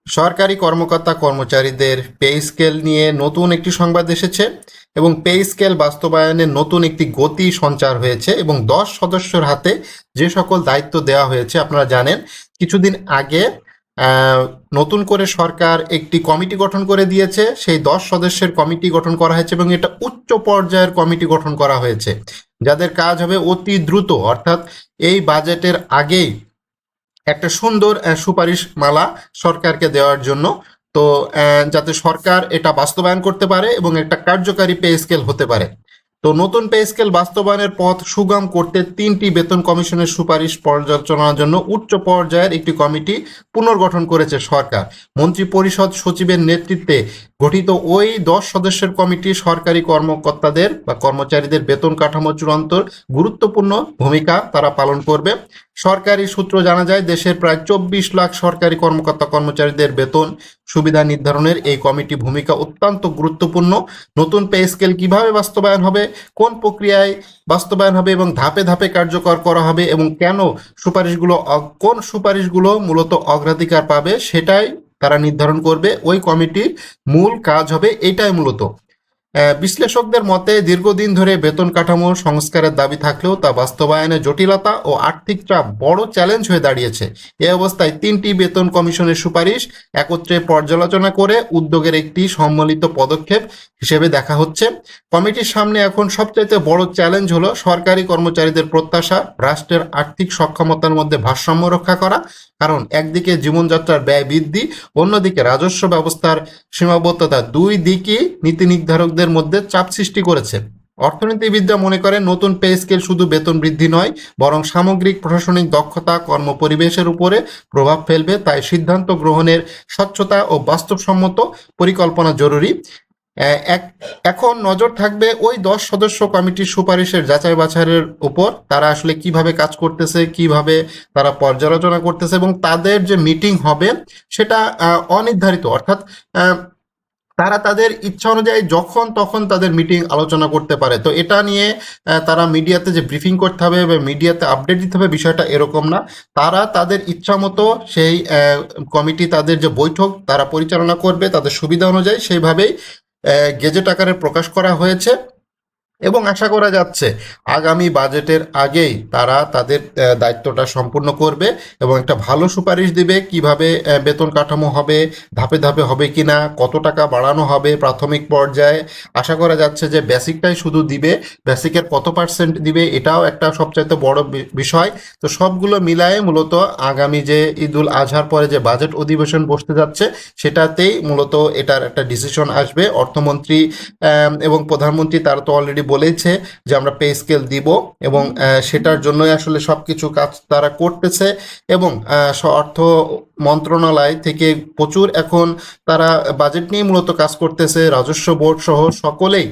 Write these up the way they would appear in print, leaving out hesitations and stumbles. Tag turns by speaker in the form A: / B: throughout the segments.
A: সরকারি কর্মকর্তা কর্মচারীদের পে স্কেল নিয়ে নতুন একটি সংবাদ এসেছে এবং পে স্কেল বাস্তবায়নে নতুন একটি গতি সঞ্চার হয়েছে এবং 10 সদস্যর হাতে যে সকল দায়িত্ব দেওয়া হয়েছে আপনারা জানেন কিছুদিন আগে নতুন করে সরকার একটি কমিটি গঠন করে দিয়েছে। সেই 10 সদস্যের কমিটি গঠন করা হয়েছে এবং এটা উচ্চ পর্যায়ের কমিটি গঠন করা হয়েছে, যাদের কাজ হবে অতি দ্রুত, অর্থাৎ এই বাজেটের আগেই একটা সুন্দর সুপারিশ মালা সরকারকে দেওয়ার জন্য। তো যাতে সরকার এটা বাস্তবায়ন করতে পারে এবং একটা কার্যকারী পে স্কেল হতে পারে। তো নতুন পে স্কেল বাস্তবায়নের পথ সুগম করতে 3টি বেতন কমিশনের সুপারিশ পর্যালোচনার জন্য উচ্চ পর্যায়ের একটি কমিটি পুনর্গঠন করেছে সরকার। মন্ত্রী পরিষদ সচিবের নেতৃত্বে গঠিত ওই 10 সদস্যের কমিটি সরকারি কর্মকর্তাদের বা কর্মচারীদের বেতন কাঠামো চূড়ান্তর গুরুত্বপূর্ণ ভূমিকা তারা পালন করবে। সরকারি সূত্র জানা যায় দেশের প্রায় 24 লাখ সরকারি কর্মকর্তা কর্মচারীদের বেতন সুবিধা নির্ধারণের এই কমিটি ভূমিকা অত্যন্ত গুরুত্বপূর্ণ। নতুন পে স্কেল কিভাবে বাস্তবায়ন হবে, কোন প্রক্রিয়ায় বাস্তবায়ন হবে এবং ধাপে ধাপে কার্যকর করা হবে এবং কেন কোন সুপারিশগুলো মূলত অগ্রাধিকার পাবে সেটাই তারা নির্ধারণ করবে। ওই কমিটির মূল কাজ হবে এটাই মূলত। বিশ্লেষকদের মতে দীর্ঘদিন ধরে বেতন কাঠামো সংস্কারের দাবি থাকলেও তা বাস্তবায়নে জটিলতা ও আর্থিক চাপ বড় চ্যালেঞ্জ হয়ে দাঁড়িয়েছে। এ অবস্থায় 3টি বেতন কমিশনের সুপারিশ একত্রে পর্যালোচনা করে উদ্যোগের একটি সম্মিলিত পদক্ষেপ হিসেবে দেখা হচ্ছে। কমিটির সামনে এখন সবচাইতে বড় চ্যালেঞ্জ হলো সরকারি কর্মচারীদের প্রত্যাশা রাষ্ট্রের আর্থিক সক্ষমতার মধ্যে ভারসাম্য রক্ষা করা। কারণ একদিকে জীবনযাত্রার ব্যয় বৃদ্ধি, অন্যদিকে রাজস্ব ব্যবস্থার সীমাবদ্ধতা, দুই দিকই নীতি নির্ধারকদের মধ্যে চাপ সৃষ্টি করেছে। অর্থনীতিবিদরা মনে করেন নতুন পে স্কেল শুধু বেতন বৃদ্ধি নয়, বরং সামগ্রিক প্রশাসনিক দক্ষতা, কর্মপরিবেশের উপরে প্রভাব ফেলবে। তাই সিদ্ধান্ত গ্রহণের স্বচ্ছতা ও বাস্তবসম্মত পরিকল্পনা জরুরি। এখন নজর থাকবে ওই 10 সদস্য কমিটির সুপারিশের যাচাই বাছাইয়ের উপর। তারা আসলে কিভাবে কাজ করতেছে, কিভাবে তারা পর্যালোচনা করতেছে এবং তাদের যে মিটিং হবে সেটা অনির্ধারিত, অর্থাৎ তারা তাদের ইচ্ছা অনুযায়ী যখন তখন তাদের মিটিং আলোচনা করতে পারে। তো এটা নিয়ে তারা মিডিয়াতে যে ব্রিফিং করতে হবে বা মিডিয়াতে আপডেট দিতে হবে বিষয়টা এরকম না। তারা তাদের ইচ্ছা মতো সেই কমিটি তাদের যে বৈঠক তারা পরিচালনা করবে তাদের সুবিধা অনুযায়ী, সেইভাবেই গেজেট আকারে প্রকাশ করা হয়েছে এবং আশা করা যাচ্ছে আগামী বাজেটের আগেই তারা তাদের দায়িত্বটা সম্পূর্ণ করবে এবং একটা ভালো সুপারিশ দিবে কিভাবে বেতন কাঠামো হবে, ধাপে ধাপে হবে কিনা, কত টাকা বাড়ানো হবে প্রাথমিক পর্যায়ে। আশা করা যাচ্ছে যে বেসিকটাই শুধু দিবে, বেসিকের কত পার্সেন্ট দিবে এটাও একটা সবচাইতে বড় বিষয়। তো সবগুলো মিলায়ে মূলত আগামী যে ঈদুল আজহার পরে যে বাজেট অধিবেশন বসতে যাচ্ছে সেটাতেই মূলত এটার একটা ডিসিশন আসবে। অর্থমন্ত্রী এবং প্রধানমন্ত্রী তারা তো অলরেডি বলেছে যে আমরা পে স্কেল দিব এবং সেটার জন্যই আসলে সব কিছু কাজ তারা করতেছে এবং অর্থ মন্ত্রণালয় থেকে প্রচুর এখন তারা বাজেট নিয়ে মূলত কাজ করতেছে। রাজস্ব বোর্ড সহ সকলেই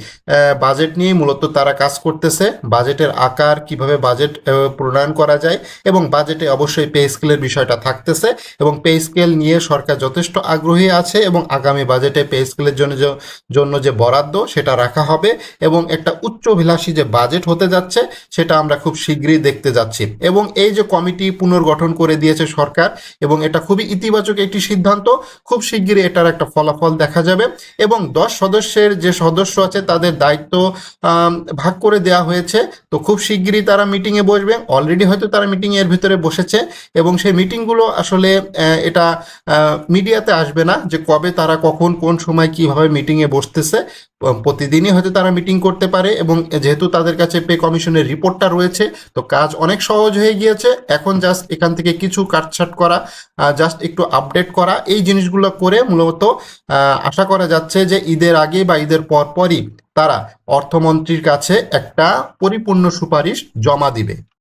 A: বাজেট নিয়ে মূলত তারা কাজ করতেছে। বাজেটের আকার, কিভাবে বাজেট প্রণয়ন করা যায় এবং বাজেটে অবশ্যই পে স্কেলের বিষয়টা থাকতেছে এবং পে স্কেল নিয়ে সরকার যথেষ্ট আগ্রহী আছে এবং আগামী বাজেটে পে স্কেলের জন্য যে বরাদ্দ সেটা রাখা হবে এবং একটা উচ্চভিলাষী যে বাজেট হতে যাচ্ছে সেটা আমরা খুব শীঘ্রই দেখতে যাচ্ছি। এবং এই যে কমিটি পুনর্গঠন করে দিয়েছে সরকার এবং এটা খুবই ইতিবাচক একটি সিদ্ধান্ত। খুব শীঘ্রই এটার একটা ফলাফল দেখা যাবে এবং 10 সদস্যের যে সদস্য আছে তাদের দায়িত্ব ভাগ করে দেওয়া হয়েছে। তো খুব শীঘ্রই তারা মিটিংয়ে বসবে, অলরেডি হয়তো তারা মিটিংয়ের ভিতরে বসেছে এবং সেই মিটিংগুলো আসলে এটা মিডিয়াতে আসবে না যে কবে তারা কখন কোন সময় কিভাবে মিটিংয়ে বসতেছে। প্রতিদিনই হয়তো তারা মিটিং করতে পারে এবং যেহেতু তাদের কাছে পে কমিশনের রিপোর্টটা রয়েছে তো কাজ অনেক সহজ হয়ে গিয়েছে। এখন জাস্ট এখান থেকে কিছু কাটছাট করা, জাস্ট একটু আপডেট করা, এই জিনিসগুলো করে মূলত আশা করা যাচ্ছে যে ঈদের আগে বা ঈদের পরপরই তারা অর্থমন্ত্রীর কাছে একটা পরিপূর্ণ সুপারিশ জমা দিবে।